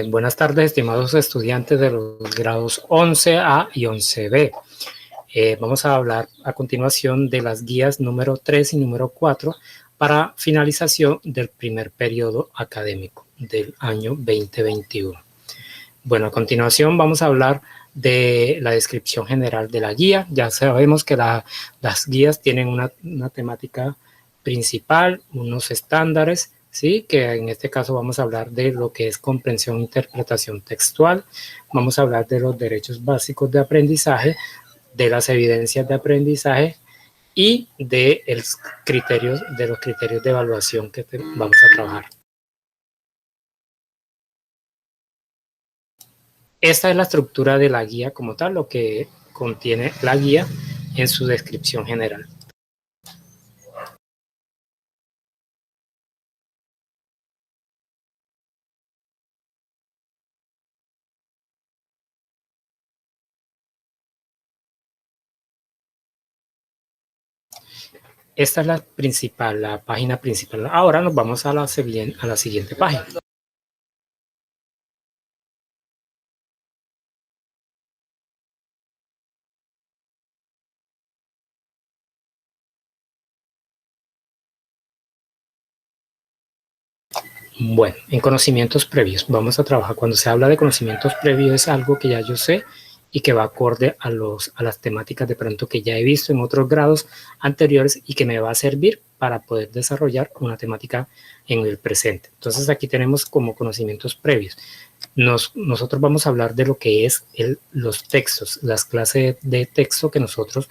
Buenas tardes, estimados estudiantes de los grados 11A y 11B. Vamos a hablar a continuación de las guías número 3 y número 4 para finalización del primer periodo académico del año 2021. Bueno, a continuación vamos a hablar de la descripción general de la guía. Ya sabemos que las guías tienen una temática principal, unos estándares, ¿sí? Que en este caso vamos a hablar de lo que es comprensión e interpretación textual. Vamos a hablar de los derechos básicos de aprendizaje, de las evidencias de aprendizaje y de los criterios de evaluación que vamos a trabajar. Esta es la estructura de la guía como tal, lo que contiene la guía en su descripción general. Esta es la página principal. Ahora nos vamos a la siguiente página. Bueno, en conocimientos previos, vamos a trabajar. Cuando se habla de conocimientos previos es algo que ya yo sé y que va acorde a las temáticas de pronto que ya he visto en otros grados anteriores y que me va a servir para poder desarrollar una temática en el presente. Entonces aquí tenemos como conocimientos previos. Nosotros vamos a hablar de lo que es los textos, las clases de texto que nosotros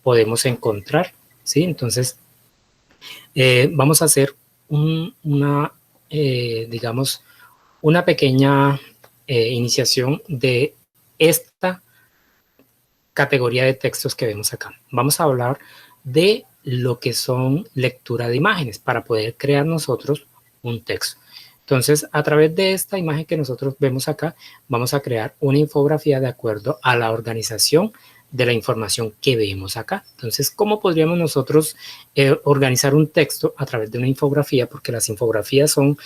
podemos encontrar, ¿sí? Entonces, vamos a hacer digamos, una pequeña iniciación de esta categoría de textos que vemos acá. Vamos a hablar de lo que son lectura de imágenes para poder crear nosotros un texto. Entonces, a través de esta imagen que nosotros vemos acá, vamos a crear una infografía de acuerdo a la organización de la información que vemos acá. Entonces, ¿cómo podríamos nosotros organizar un texto a través de una infografía? Porque las infografías son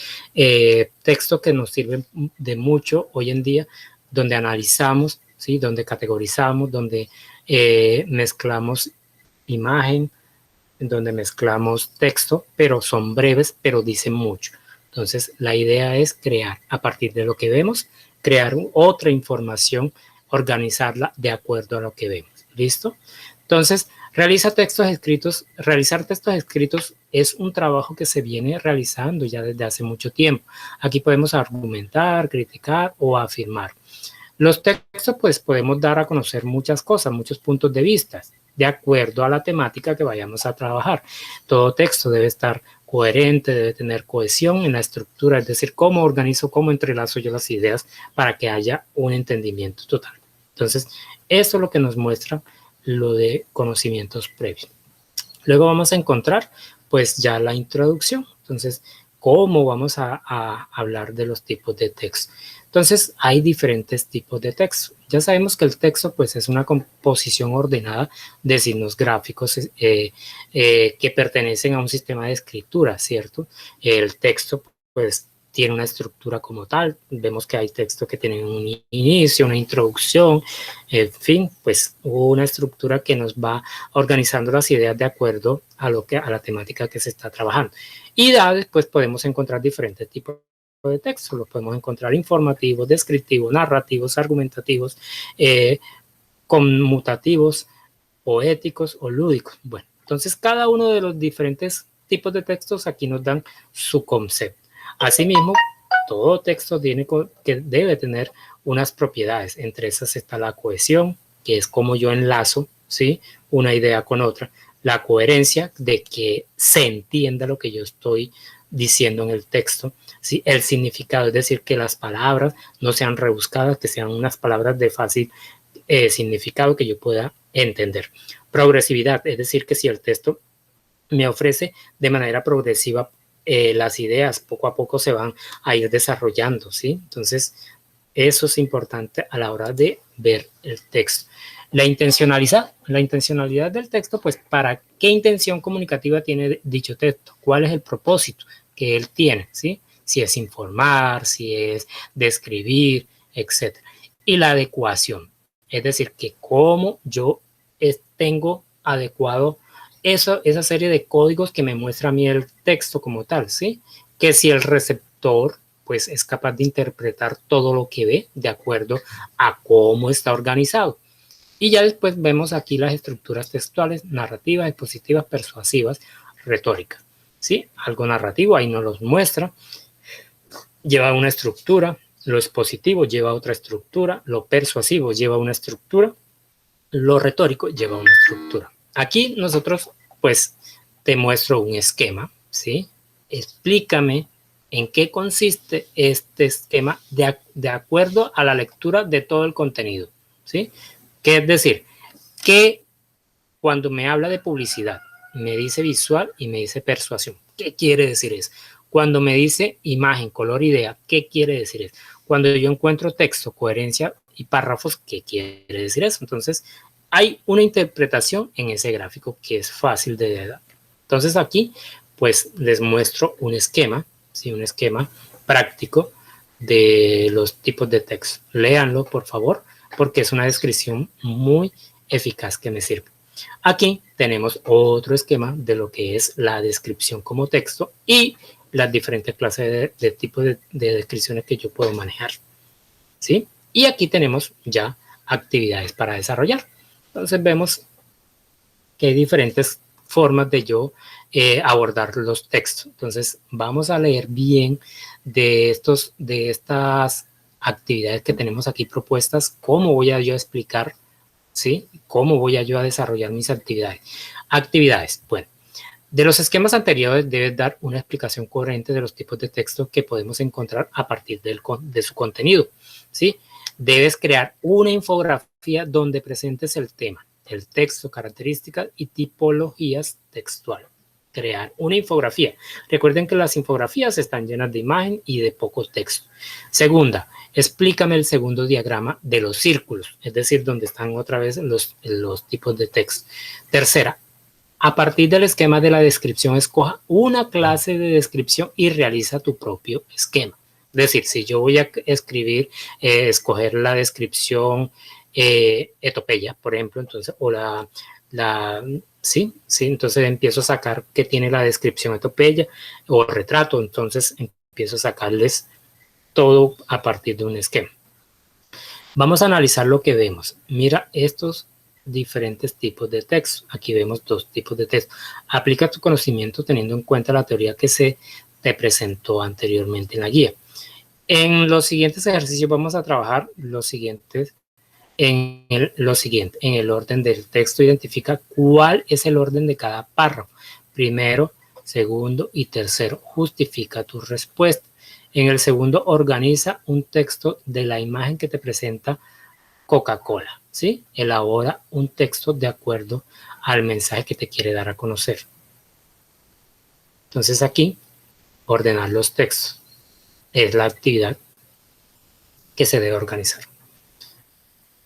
textos que nos sirven de mucho hoy en día, donde analizamos, ¿sí? Donde categorizamos, donde mezclamos imagen, donde mezclamos texto, pero son breves, pero dicen mucho. Entonces, la idea es crear, a partir de lo que vemos, crear otra información, organizarla de acuerdo a lo que vemos. ¿Listo? Entonces, realizar textos escritos es un trabajo que se viene realizando ya desde hace mucho tiempo. Aquí podemos argumentar, criticar o afirmar. Los textos, pues, podemos dar a conocer muchas cosas, muchos puntos de vista, de acuerdo a la temática que vayamos a trabajar. Todo texto debe estar coherente, debe tener cohesión en la estructura, es decir, cómo organizo, cómo entrelazo yo las ideas para que haya un entendimiento total. Entonces, eso es lo que nos muestra lo de conocimientos previos. Luego vamos a encontrar, pues, ya la introducción. Entonces, ¿cómo vamos a hablar de los tipos de texto? Entonces, hay diferentes tipos de texto. Ya sabemos que el texto, pues, es una composición ordenada de signos gráficos que pertenecen a un sistema de escritura, ¿cierto? El texto, pues, tiene una estructura como tal. Vemos que hay textos que tienen un inicio, una introducción, en fin, pues una estructura que nos va organizando las ideas de acuerdo a la temática que se está trabajando. Y ya después podemos encontrar diferentes tipos de textos. Los podemos encontrar informativos, descriptivos, narrativos, argumentativos, conmutativos, poéticos o lúdicos. Bueno, entonces cada uno de los diferentes tipos de textos aquí nos dan su concepto. Asimismo, todo texto que debe tener unas propiedades. Entre esas está la cohesión, que es como yo enlazo, ¿sí?, una idea con otra. La coherencia, de que se entienda lo que yo estoy diciendo en el texto. ¿Sí? El significado, es decir, que las palabras no sean rebuscadas, que sean unas palabras de fácil significado que yo pueda entender. Progresividad, es decir, que si el texto me ofrece de manera progresiva las ideas, poco a poco se van a ir desarrollando, ¿sí? Entonces, eso es importante a la hora de ver el texto. La intencionalidad del texto, pues, ¿para qué intención comunicativa tiene dicho texto? ¿Cuál es el propósito que él tiene, ¿sí? si es informar, si es describir, etc. Y la adecuación, es decir, que cómo yo tengo adecuado esa serie de códigos que me muestra a mí el texto como tal, ¿sí? Que si el receptor pues es capaz de interpretar todo lo que ve de acuerdo a cómo está organizado. Y ya después vemos aquí las estructuras textuales, narrativas, expositivas, persuasivas, retóricas, ¿sí? Algo narrativo ahí nos los muestra, lleva una estructura, lo expositivo lleva otra estructura, lo persuasivo lleva una estructura, lo retórico lleva una estructura. Aquí nosotros, pues, te muestro un esquema, ¿sí? Explícame en qué consiste este esquema de acuerdo a la lectura de todo el contenido, ¿sí? Que es decir, que cuando me habla de publicidad, me dice visual y me dice persuasión. ¿Qué quiere decir eso? Cuando me dice imagen, color, idea, ¿qué quiere decir eso? Cuando yo encuentro texto, coherencia y párrafos, ¿qué quiere decir eso? Entonces, hay una interpretación en ese gráfico que es fácil de dar. Entonces, aquí, pues, les muestro un esquema, ¿sí? Un esquema práctico de los tipos de texto. Léanlo, por favor, porque es una descripción muy eficaz que me sirve. Aquí tenemos otro esquema de lo que es la descripción como texto y las diferentes clases de tipos de descripciones que yo puedo manejar, ¿sí? Y aquí tenemos ya actividades para desarrollar. Entonces vemos que hay diferentes formas de yo abordar los textos. Entonces vamos a leer bien de estas actividades que tenemos aquí propuestas, cómo voy a yo explicar, ¿sí? ¿Cómo voy a yo a desarrollar mis actividades? Actividades, bueno, de los esquemas anteriores debes dar una explicación coherente de los tipos de texto que podemos encontrar a partir de su contenido, ¿sí? Debes crear una infografía donde presentes el tema, el texto, características y tipologías textuales. Crear una infografía. Recuerden que las infografías están llenas de imagen y de poco texto. Segunda, explícame el segundo diagrama de los círculos, es decir, donde están otra vez los tipos de texto. Tercera, a partir del esquema de la descripción, escoja una clase de descripción y realiza tu propio esquema. Es decir, si yo voy a escribir, escoger la descripción etopeya, por ejemplo, entonces, o sí, entonces empiezo a sacar que tiene la descripción etopeya o retrato, entonces empiezo a sacarles todo a partir de un esquema. Vamos a analizar lo que vemos. Mira estos diferentes tipos de texto. Aquí vemos dos tipos de texto. Aplica tu conocimiento teniendo en cuenta la teoría que se te presentó anteriormente en la guía. En los siguientes ejercicios vamos a trabajar los siguientes. En el orden del texto, identifica cuál es el orden de cada párrafo. Primero, segundo y tercero. Justifica tu respuesta. En el segundo, organiza un texto de la imagen que te presenta Coca-Cola, ¿sí? Elabora un texto de acuerdo al mensaje que te quiere dar a conocer. Entonces aquí, ordenar los textos es la actividad que se debe organizar.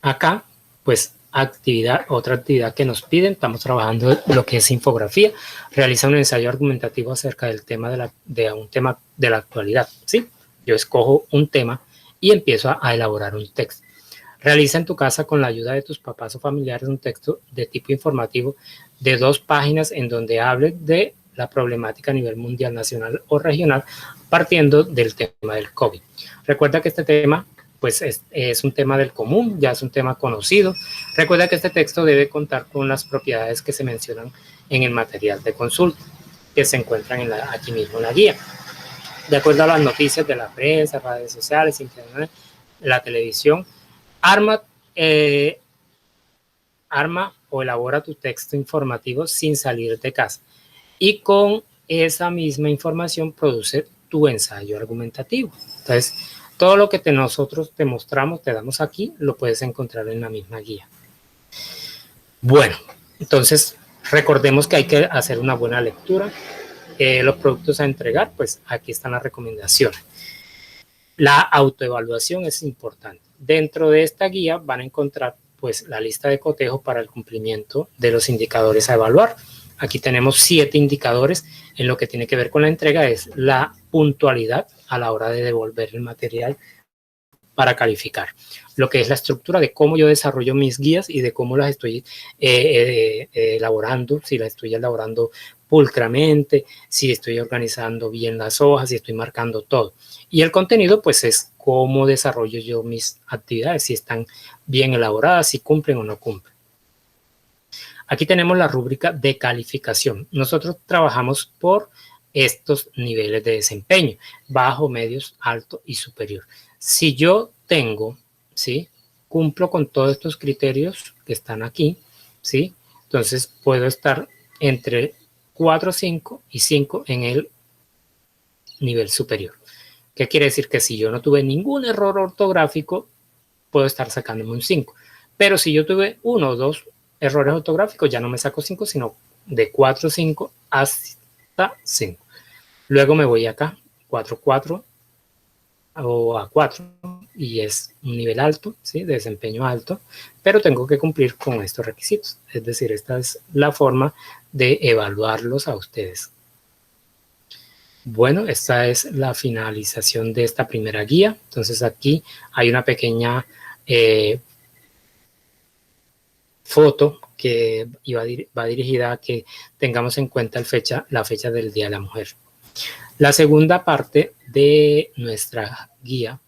Acá, pues, otra actividad que nos piden, estamos trabajando lo que es infografía, realiza un ensayo argumentativo acerca del tema de un tema de la actualidad, ¿sí? Yo escojo un tema y empiezo a elaborar un texto. Realiza en tu casa con la ayuda de tus papás o familiares un texto de tipo informativo de 2 páginas en donde hable de la problemática a nivel mundial, nacional o regional, partiendo del tema del COVID. Recuerda que este tema pues es un tema del común, ya es un tema conocido. Recuerda que este texto debe contar con las propiedades que se mencionan en el material de consulta, que se encuentran aquí mismo en la guía. De acuerdo a las noticias de la prensa, redes sociales, internet, la televisión, arma o elabora tu texto informativo sin salir de casa. Y con esa misma información produce tu ensayo argumentativo. Entonces, todo lo que nosotros te mostramos, te damos aquí, lo puedes encontrar en la misma guía. Bueno, entonces recordemos que hay que hacer una buena lectura. Los productos a entregar, pues aquí están las recomendaciones. La autoevaluación es importante. Dentro de esta guía van a encontrar pues la lista de cotejo para el cumplimiento de los indicadores a evaluar. Aquí tenemos 7 indicadores en lo que tiene que ver con la entrega. Es la puntualidad a la hora de devolver el material para calificar. Lo que es la estructura de cómo yo desarrollo mis guías y de cómo las estoy elaborando, si las estoy elaborando pulcramente, si estoy organizando bien las hojas, si estoy marcando todo. Y el contenido, pues, es cómo desarrollo yo mis actividades, si están bien elaboradas, si cumplen o no cumplen. Aquí tenemos la rúbrica de calificación. Nosotros trabajamos por estos niveles de desempeño: bajo, medios, alto y superior. Si yo tengo, ¿sí?, cumplo con todos estos criterios que están aquí, ¿sí?, entonces puedo estar entre 4, 5 y 5 en el nivel superior. ¿Qué quiere decir? Que si yo no tuve ningún error ortográfico, puedo estar sacándome un 5. Pero si yo tuve 1 o 2 errores ortográficos, ya no me saco 5, sino de 4, 5 hasta 5. Luego me voy acá, 4, 4 o a 4, y es un nivel alto, ¿sí?, de desempeño alto, pero tengo que cumplir con estos requisitos. Es decir, esta es la forma de evaluarlos a ustedes. Bueno, esta es la finalización de esta primera guía. Entonces aquí hay una pequeña foto que va dirigida a que tengamos en cuenta la fecha del Día de la Mujer. La segunda parte de nuestra guía,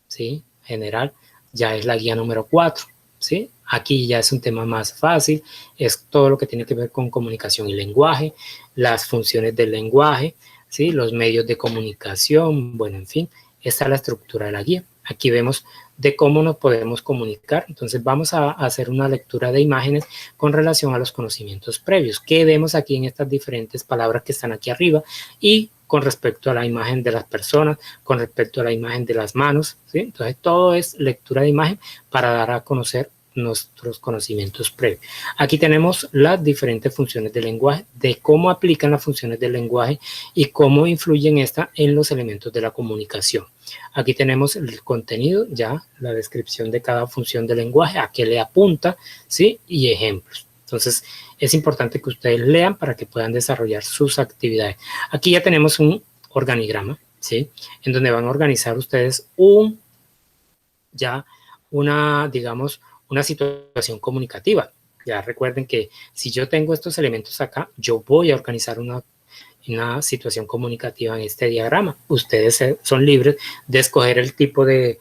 ¿sí?, general, ya es la guía número 4, ¿sí? Aquí ya es un tema más fácil, es todo lo que tiene que ver con comunicación y lenguaje, las funciones del lenguaje, ¿sí?, los medios de comunicación, bueno, en fin, esta es la estructura de la guía. Aquí vemos de cómo nos podemos comunicar. Entonces vamos a hacer una lectura de imágenes con relación a los conocimientos previos. ¿Qué vemos aquí en estas diferentes palabras que están aquí arriba? Y con respecto a la imagen de las personas, con respecto a la imagen de las manos, ¿sí? Entonces todo es lectura de imagen para dar a conocer nuestros conocimientos previos. Aquí tenemos las diferentes funciones del lenguaje, de cómo aplican las funciones del lenguaje y cómo influyen esta en los elementos de la comunicación. Aquí tenemos el contenido, ya la descripción de cada función del lenguaje, a qué le apunta, ¿sí?, y ejemplos. Entonces es importante que ustedes lean para que puedan desarrollar sus actividades. Aquí ya tenemos un organigrama, ¿sí?, en donde van a organizar ustedes digamos, una situación comunicativa. Ya recuerden que si yo tengo estos elementos acá, yo voy a organizar una situación comunicativa en este diagrama. Ustedes son libres de escoger el tipo de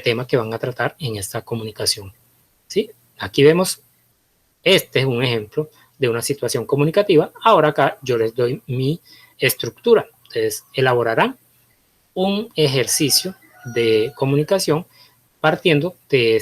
tema que van a tratar en esta comunicación, ¿sí? Aquí vemos, este es un ejemplo de una situación comunicativa. Ahora acá yo les doy mi estructura. Ustedes elaborarán un ejercicio de comunicación partiendo de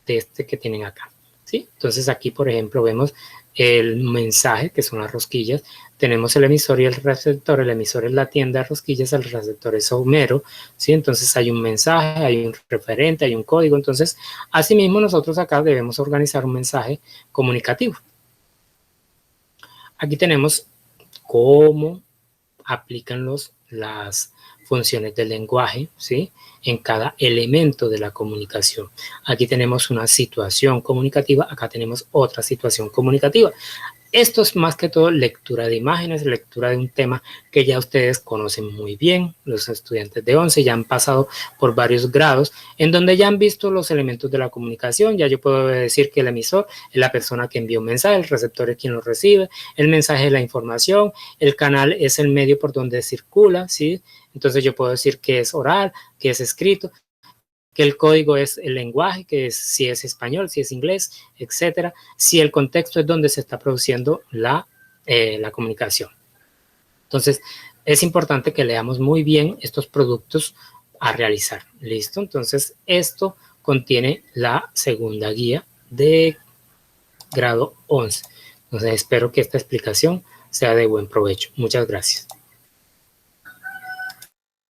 este que tienen acá, ¿sí? Entonces aquí, por ejemplo, vemos el mensaje, que son las rosquillas. Tenemos el emisor y el receptor. El emisor es la tienda de rosquillas, el receptor es Homero, ¿sí? Entonces hay un mensaje, hay un referente, hay un código. Entonces, asimismo, nosotros acá debemos organizar un mensaje comunicativo. Aquí tenemos cómo aplican las funciones del lenguaje, ¿sí?, en cada elemento de la comunicación. Aquí tenemos una situación comunicativa, acá tenemos otra situación comunicativa. Esto es más que todo lectura de imágenes, lectura de un tema que ya ustedes conocen muy bien. Los estudiantes de 11 ya han pasado por varios grados en donde ya han visto los elementos de la comunicación. Ya yo puedo decir que el emisor es la persona que envía un mensaje, el receptor es quien lo recibe, el mensaje es la información, el canal es el medio por donde circula, ¿sí? Entonces yo puedo decir que es oral, que es escrito, que el código es el lenguaje, que es si es español, si es inglés, etcétera, si el contexto es donde se está produciendo la comunicación. Entonces, es importante que leamos muy bien estos productos a realizar. ¿Listo? Entonces, esto contiene la segunda guía de grado 11. Entonces, espero que esta explicación sea de buen provecho. Muchas gracias.